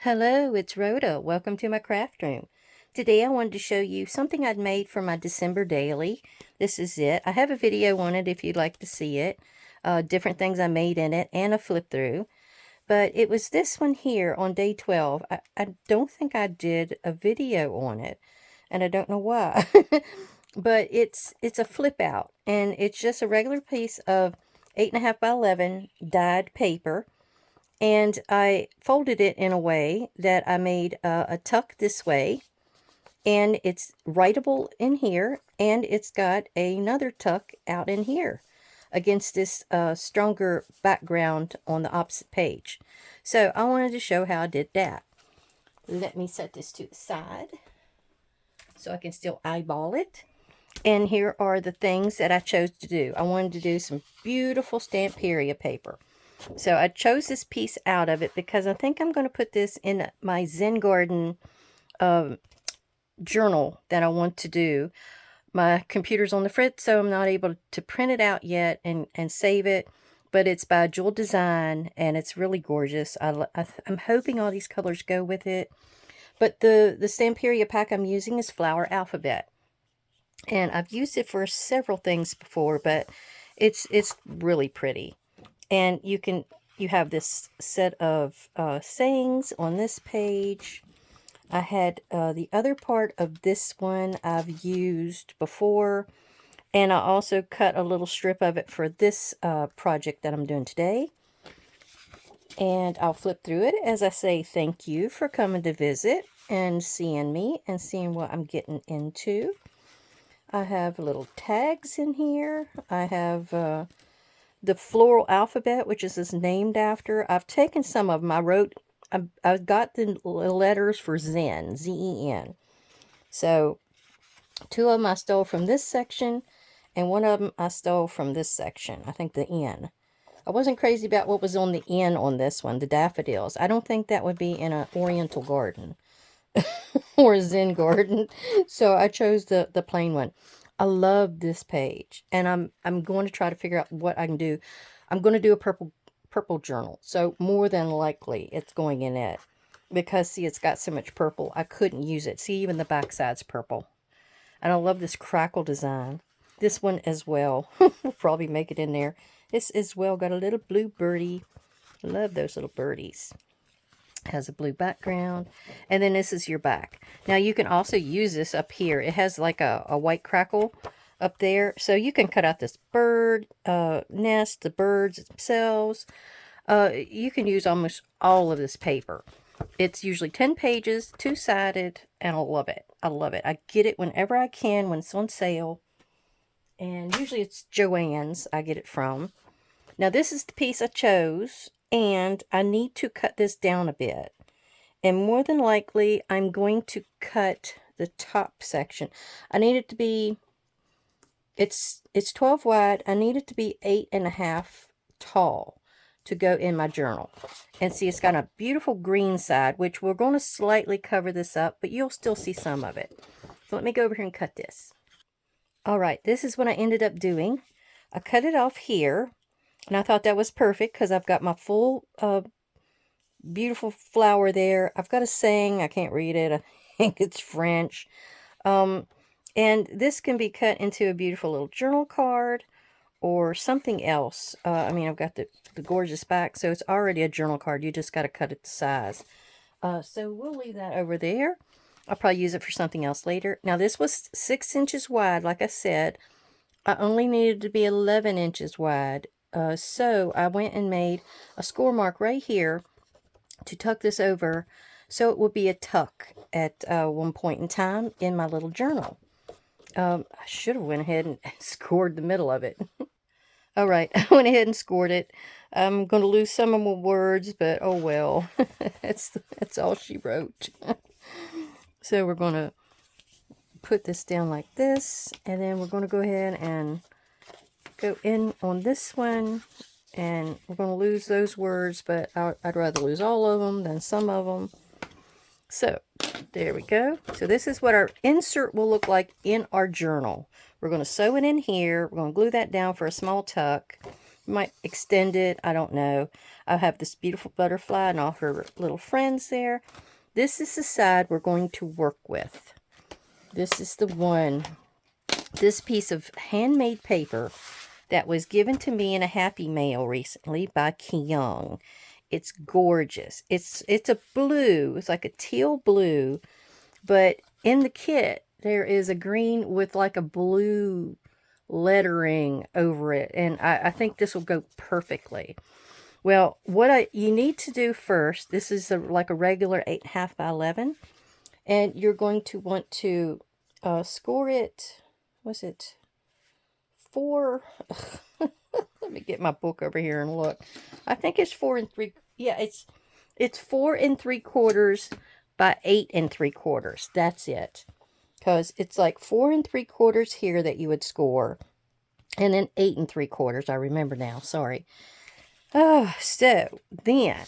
Hello, it's Rhoda. Welcome to my craft room. Today I wanted to show you something I'd made for my December daily. This is it. I have a video on it if you'd like to see it. Different things I made in it and a flip through. But it was this one here on day 12. I don't think I did a video on it. And I don't know why. But it's a flip out. And it's just a regular piece of 8.5 by 11 dyed paper. And I folded it in a way that I made a tuck this way, and it's writable in here, and it's got another tuck out in here against this stronger background on the opposite page. So I wanted to show how I did that. Let me set this to the side so I can still eyeball it. And here are the things that I chose to do. I wanted to do some beautiful Stamperia paper. So I chose this piece out of it because I think I'm going to put this in my Zen Garden journal that I want to do. My computer's on the fritz, so I'm not able to print it out yet and save it. But it's by Jewel Design, and it's really gorgeous. I'm hoping all these colors go with it. But the Stamperia pack I'm using is Flower Alphabet. And I've used it for several things before, but it's really pretty. And you have this set of sayings on this page. I had the other part of this one I've used before. And I also cut a little strip of it for this project that I'm doing today. And I'll flip through it as I say thank you for coming to visit and seeing me and seeing what I'm getting into. I have little tags in here. I have the floral alphabet, which is named after. I've taken some of them. I got the letters for Zen, Z-E-N. So, two of them I stole from this section, and one of them I stole from this section. I think the N. I wasn't crazy about what was on the N on this one, the daffodils. I don't think that would be in an oriental garden or a Zen garden. So I chose the plain one. I love this page, and I'm going to try to figure out what I can do. I'm going to do a purple journal, so more than likely it's going in it, because see, it's got so much purple I couldn't use it. See, even the back side's purple. And I love this crackle design. This one as well. We'll probably make it in there. This as well got a little blue birdie. Love those little birdies. Has a blue background, and then this is your back. Now you can also use this up here. It has like a white crackle up there, so you can cut out this bird nest, the birds themselves. You can use almost all of this paper. It's usually 10 pages, two-sided, and I love it. I love it. I get it whenever I can when it's on sale, and usually it's Joann's I get it from. Now this is the piece I chose, and I need to cut this down a bit. And more than likely, I'm going to cut the top section. I need it to be, it's 12 wide. I need it to be 8.5 tall to go in my journal. And see, it's got a beautiful green side, which we're going to slightly cover this up, but you'll still see some of it. So let me go over here and cut this. All right, this is what I ended up doing. I cut it off here. And I thought that was perfect because I've got my full beautiful flower there. I've got a saying. I can't read it. I think it's French. And this can be cut into a beautiful little journal card or something else. I mean, I've got the gorgeous back, so it's already a journal card. You just got to cut it to size. So we'll leave that over there. I'll probably use it for something else later. Now, this was 6 inches wide, like I said. I only needed to be 11 inches wide. So I went and made a score mark right here to tuck this over, so it would be a tuck at one point in time in my little journal. I should have went ahead and scored the middle of it. All right, I went ahead and scored it. I'm going to lose some of my words, but oh well. that's all she wrote. So we're going to put this down like this, and then we're going to go ahead and go in on this one, and we're going to lose those words, but I'd rather lose all of them than some of them. So there we go. So this is what our insert will look like in our journal. We're going to sew it in here. We're going to glue that down for a small tuck. might extend it. I don't know. I have this beautiful butterfly and all her little friends there. This is the side we're going to work with. This is the one, this piece of handmade paper that was given to me in a Happy Mail recently by Kyung. It's gorgeous. It's a blue. It's like a teal blue, but in the kit there is a green with like a blue lettering over it, and I think this will go perfectly. Well, you need to do first, this is like a regular 8.5 by 11, and you're going to want to score it. Was it 4? Let me get my book over here and look. I think it's 4 3. Yeah, it's 4 3/4 by 8 3/4. That's it. Because it's like 4 3/4 here that you would score, and then 8 3/4. I remember now. Sorry. Oh, so then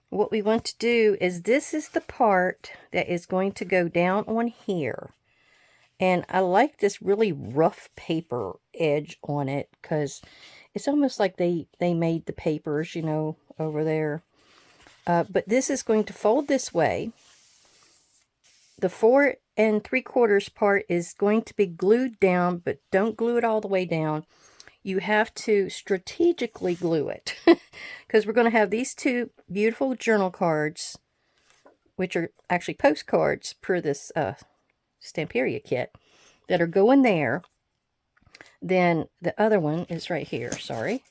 what we want to do is, this is the part that is going to go down on here. And I like this really rough paper edge on it, because it's almost like they made the papers, you know, over there. But this is going to fold this way. The 4 3/4 part is going to be glued down, but don't glue it all the way down. You have to strategically glue it, because we're going to have these two beautiful journal cards, which are actually postcards per this Stamperia kit, that are going there. Then the other one is right here, sorry,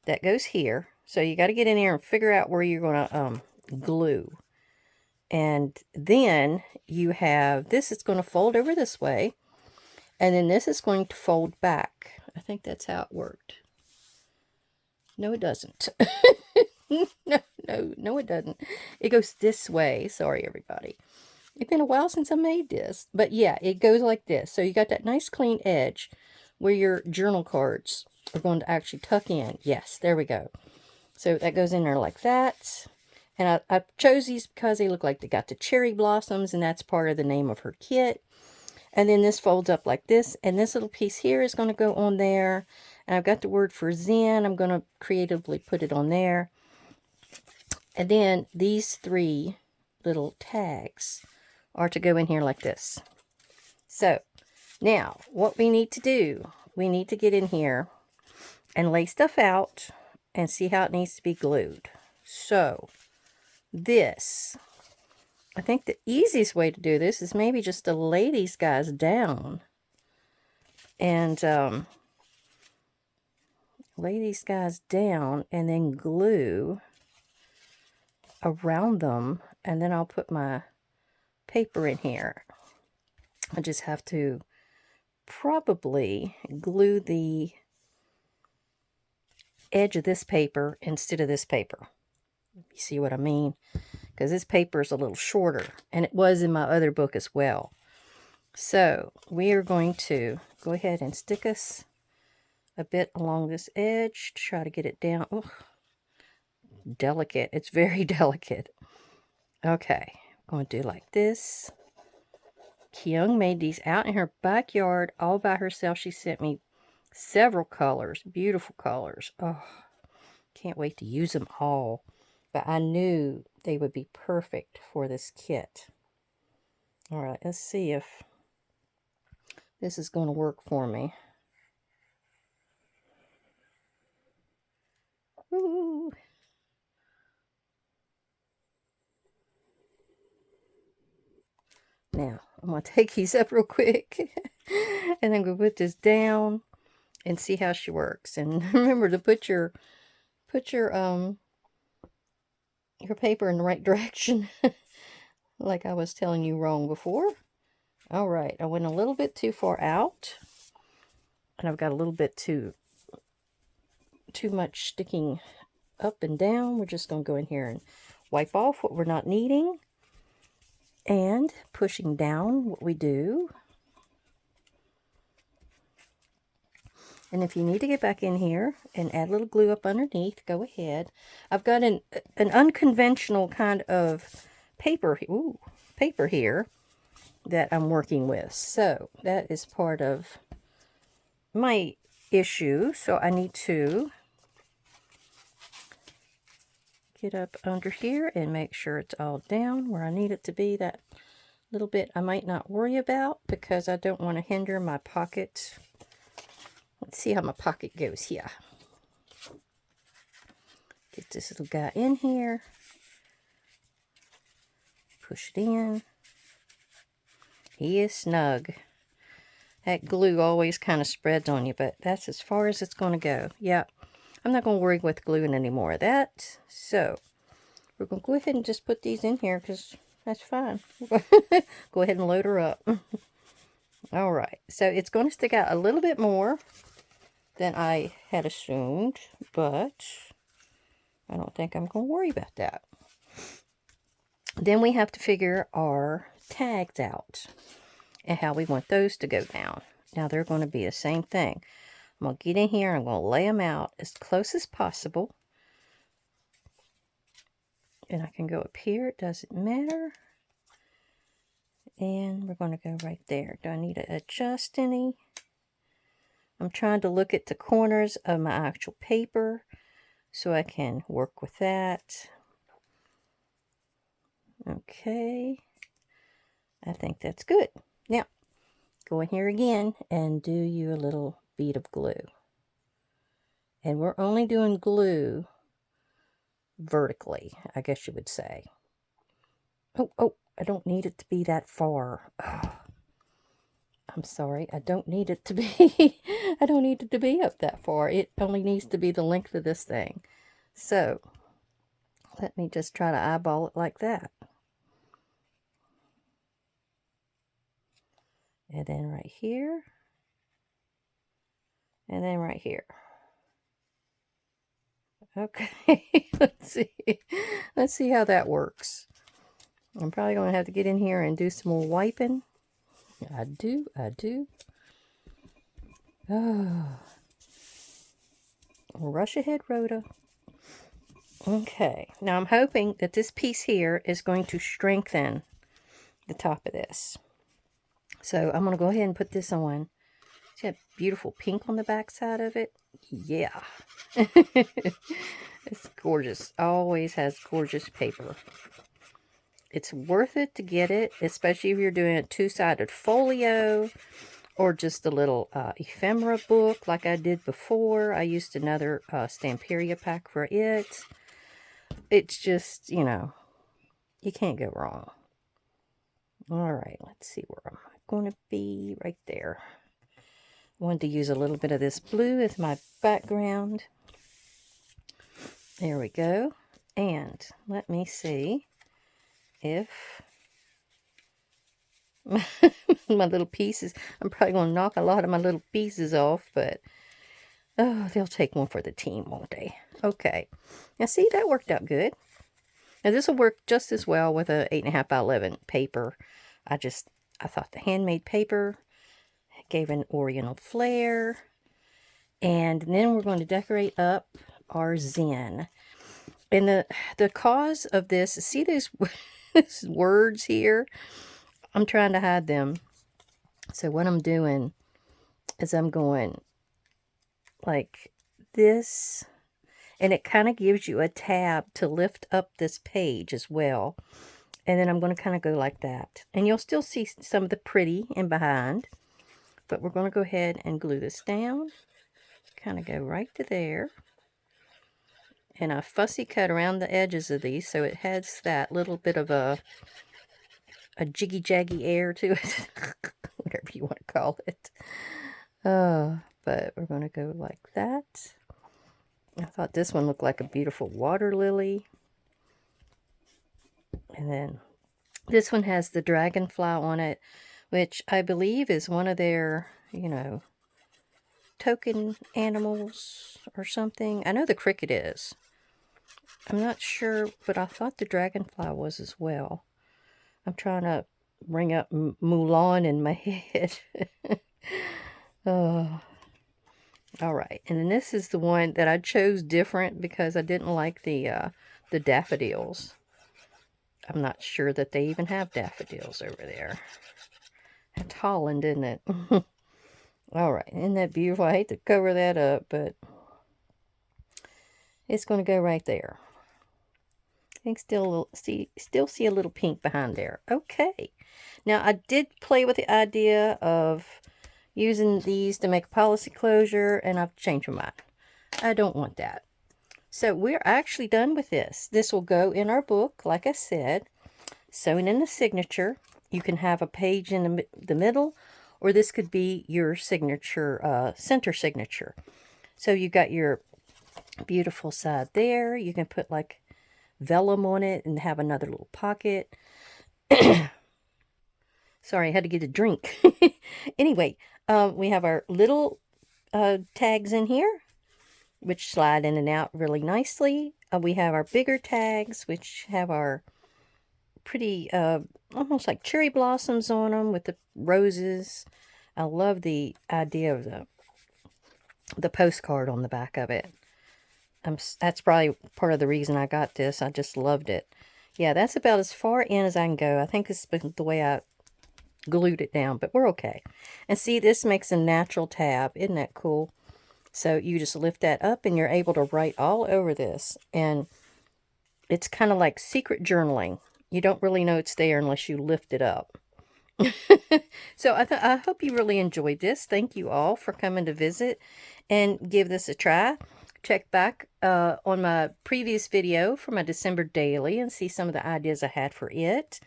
that goes here. So you got to get in here and figure out where you're going to glue. And then you have this, it's going to fold over this way, and then this is going to fold back. I think that's how it worked. No, it doesn't. No, it doesn't. It goes this way. Sorry, everybody. It's been a while since I made this. But yeah, it goes like this. So you got that nice clean edge where your journal cards are going to actually tuck in. Yes, there we go. So that goes in there like that. And I chose these because they look like they got the cherry blossoms, and that's part of the name of her kit. And then this folds up like this, and this little piece here is going to go on there. And I've got the word for Zen. I'm going to creatively put it on there. And then these 3 little tags are to go in here like this. So now what we need to do, we need to get in here and lay stuff out and see how it needs to be glued. So this, I think the easiest way to do this is maybe just to lay these guys down and lay these guys down and then glue around them, and then I'll put my paper in here. I just have to probably glue the edge of this paper instead of this paper. You see what I mean? Because this paper is a little shorter, and it was in my other book as well. So we are going to go ahead and stick us a bit along this edge to try to get it down. Ugh, delicate. It's very delicate. Okay, I'm going to do like this. Kyung made these out in her backyard all by herself. She sent me several colors, beautiful colors. Oh, can't wait to use them all. But I knew they would be perfect for this kit. All right, let's see if this is going to work for me. Ooh. Now, I'm going to take these up real quick. And I'm going to put this down and see how she works. And remember to put your paper in the right direction. Like I was telling you wrong before. All right, I went a little bit too far out. And I've got a little bit too much sticking up and down. We're just going to go in here and wipe off what we're not needing. And pushing down what we do. And if you need to get back in here and add a little glue up underneath, go ahead. I've got an unconventional kind of paper here that I'm working with. So that is part of my issue. So I need to get up under here and make sure it's all down where I need it to be. That little bit I might not worry about because I don't want to hinder my pocket. Let's see how my pocket goes here. Get this little guy in here. Push it in. He is snug. That glue always kind of spreads on you, but that's as far as it's going to go. Yeah, I'm not going to worry with gluing any more of that. So, we're going to go ahead and just put these in here because that's fine. Go ahead and load her up. Alright, so it's going to stick out a little bit more than I had assumed, but I don't think I'm going to worry about that. Then we have to figure our tags out and how we want those to go down. Now they're going to be the same thing. I'm going to get in here, I'm going to lay them out as close as possible. And I can go up here, it doesn't matter. And we're going to go right there. Do I need to adjust any? I'm trying to look at the corners of my actual paper so I can work with that. Okay. I think that's good. Now, go in here again and do you a little bead of glue. And we're only doing glue vertically, I guess you would say. Oh, I don't need it to be that far. Oh, I'm sorry, I don't need it to be, I don't need it to be up that far. It only needs to be the length of this thing. So, let me just try to eyeball it like that. And then right here. And then right here. Okay, let's see. Let's see how that works. I'm probably going to have to get in here and do some more wiping. I do. Oh. Rush ahead, Rhoda. Okay, now I'm hoping that this piece here is going to strengthen the top of this. So I'm going to go ahead and put this on. See that beautiful pink on the back side of it? Yeah. It's gorgeous. Always has gorgeous paper. It's worth it to get it, especially if you're doing a two-sided folio or just a little ephemera book like I did before. I used another Stamperia pack for it. It's just, you know, you can't go wrong. Alright, let's see where I'm going to be. Right there. I wanted to use a little bit of this blue as my background. There we go. And let me see if my little pieces, I'm probably going to knock a lot of my little pieces off, but oh, they'll take one for the team, won't they? Okay. Now see, that worked out good. Now this will work just as well with a 8.5 by 11 paper. I thought the handmade paper gave an oriental flair. And then we're going to decorate up our Zen. And the cause of this, see these words here? I'm trying to hide them. So what I'm doing is I'm going like this. And it kind of gives you a tab to lift up this page as well. And then I'm going to kind of go like that. And you'll still see some of the pretty in behind. But we're going to go ahead and glue this down. Kind of go right to there. And I fussy cut around the edges of these so it has that little bit of a jiggy-jaggy air to it. Whatever you want to call it. But we're going to go like that. I thought this one looked like a beautiful water lily. And then this one has the dragonfly on it, which I believe is one of their, you know, token animals or something. I know the cricket is. I'm not sure, but I thought the dragonfly was as well. I'm trying to bring up Mulan in my head. Oh. Alright, and then this is the one that I chose different because I didn't like the daffodils. I'm not sure that they even have daffodils over there. That's Holland, isn't it? Alright, isn't that beautiful? I hate to cover that up, but it's going to go right there. You can still see a little pink behind there. Okay. Now, I did play with the idea of using these to make a policy closure, and I've changed my mind. I don't want that. So we're actually done with this. This will go in our book, like I said, sewn in the signature. You can have a page in the middle, or this could be your signature, center signature. So you got your beautiful side there. You can put like vellum on it and have another little pocket. Sorry, I had to get a drink. Anyway, we have our little tags in here, which slide in and out really nicely. We have our bigger tags, which have our pretty, almost like cherry blossoms on them with the roses. I love the idea of the postcard on the back of it. That's probably part of the reason I got this. I just loved it. Yeah, that's about as far in as I can go. I think it's the way I glued it down, but we're okay. And see, this makes a natural tab. Isn't that cool? So you just lift that up and you're able to write all over this. And it's kind of like secret journaling. You don't really know it's there unless you lift it up. So I hope you really enjoyed this. Thank you all for coming to visit and give this a try. Check back on my previous video for my December daily and see some of the ideas I had for it.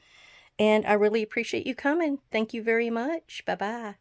And I really appreciate you coming. Thank you very much. Bye-bye.